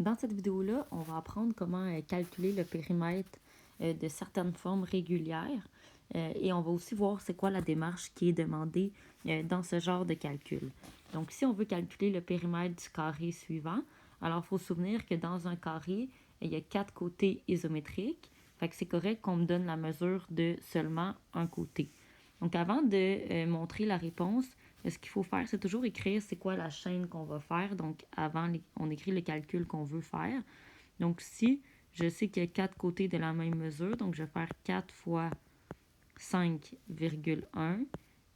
Dans cette vidéo-là, on va apprendre comment calculer le périmètre de certaines formes régulières et on va aussi voir c'est quoi la démarche qui est demandée dans ce genre de calcul. Donc, si on veut calculer le périmètre du carré suivant, alors il faut se souvenir que dans un carré, il y a 4 côtés isométriques. Fait que c'est correct qu'on me donne la mesure de seulement un côté. Donc, avant de montrer la réponse, ce qu'il faut faire, c'est toujours écrire c'est quoi la chaîne qu'on va faire. Donc, avant, on écrit le calcul qu'on veut faire. Donc, si je sais qu'il y a 4 côtés de la même mesure, donc je vais faire 4 fois 5,1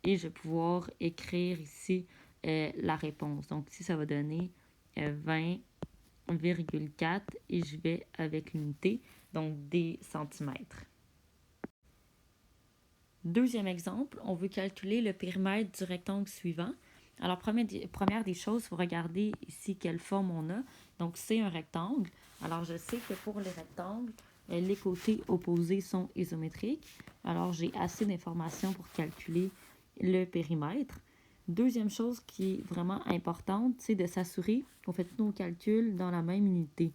et je vais pouvoir écrire ici la réponse. Donc, ici, ça va donner 20,4 et je vais avec l'unité, donc des centimètres. Deuxième exemple, on veut calculer le périmètre du rectangle suivant. Alors, première des choses, il faut regarder ici quelle forme on a. Donc, c'est un rectangle. Alors, je sais que pour les rectangles, les côtés opposés sont isométriques. Alors, j'ai assez d'informations pour calculer le périmètre. Deuxième chose qui est vraiment importante, c'est de s'assurer qu'on fait tous nos calculs dans la même unité.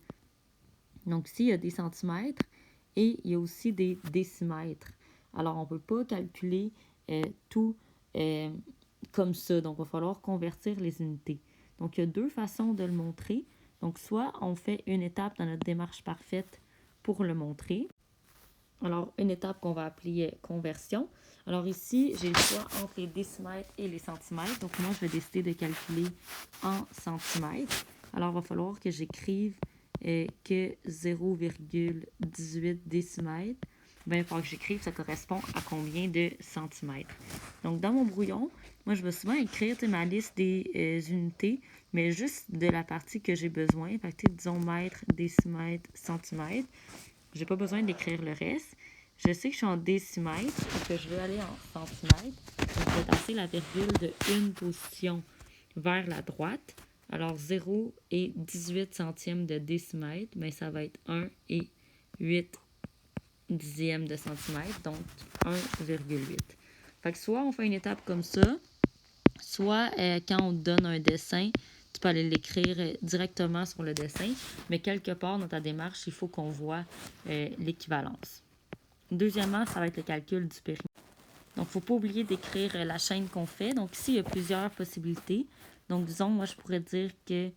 Donc, ici, il y a des centimètres et il y a aussi des décimètres. Alors, on ne peut pas calculer tout comme ça. Donc, il va falloir convertir les unités. Donc, il y a deux façons de le montrer. Donc, soit on fait une étape dans notre démarche parfaite pour le montrer. Alors, une étape qu'on va appeler conversion. Alors ici, j'ai le choix entre les décimètres et les centimètres. Donc, moi, je vais décider de calculer en centimètres. Alors, il va falloir que j'écrive que 0,18 décimètres. Bien, il va falloir que j'écrive, ça correspond à combien de centimètres. Donc, dans mon brouillon, moi, je vais souvent écrire ma liste des unités, mais juste de la partie que j'ai besoin. Fait que, disons, mètres, décimètres, centimètres. Je n'ai pas besoin d'écrire le reste. Je sais que je suis en décimètres et que je veux aller en centimètres. Donc, je vais tasser la virgule de une position vers la droite. Alors, 0 et 18 centièmes de décimètre, mais ça va être 1 et 8 dixièmes de centimètre, donc 1,8. Fait que soit on fait une étape comme ça, soit quand on te donne un dessin, tu peux aller l'écrire directement sur le dessin, mais quelque part dans ta démarche, il faut qu'on voit l'équivalence. Deuxièmement, ça va être le calcul du périmètre. Donc, il ne faut pas oublier d'écrire la chaîne qu'on fait. Donc, ici, il y a plusieurs possibilités. Donc, disons, moi, je pourrais dire que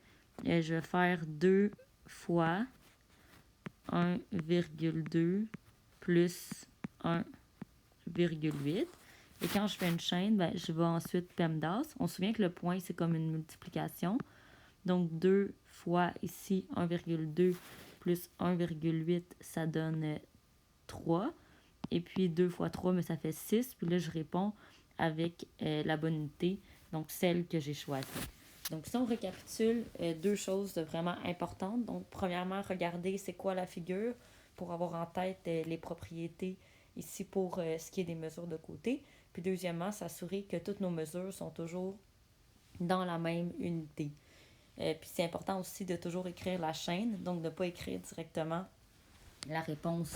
je vais faire 2 fois 1,2 plus 1,8. Et quand je fais une chaîne, ben, je vais ensuite PEMDAS. On se souvient que le point, c'est comme une multiplication. Donc, 2 fois ici 1,2 plus 1,8, ça donne 3. Et puis 2 fois 3, mais ça fait 6. Puis là, je réponds avec la bonne unité, donc celle que j'ai choisie. Donc, si on récapitule, deux choses vraiment importantes. Donc, premièrement, regarder c'est quoi la figure pour avoir en tête les propriétés ici pour ce qui est des mesures de côté. Puis deuxièmement, s'assurer que toutes nos mesures sont toujours dans la même unité. Puis c'est important aussi de toujours écrire la chaîne, donc de ne pas écrire directement la réponse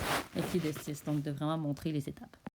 qui est de 6, donc de vraiment montrer les étapes.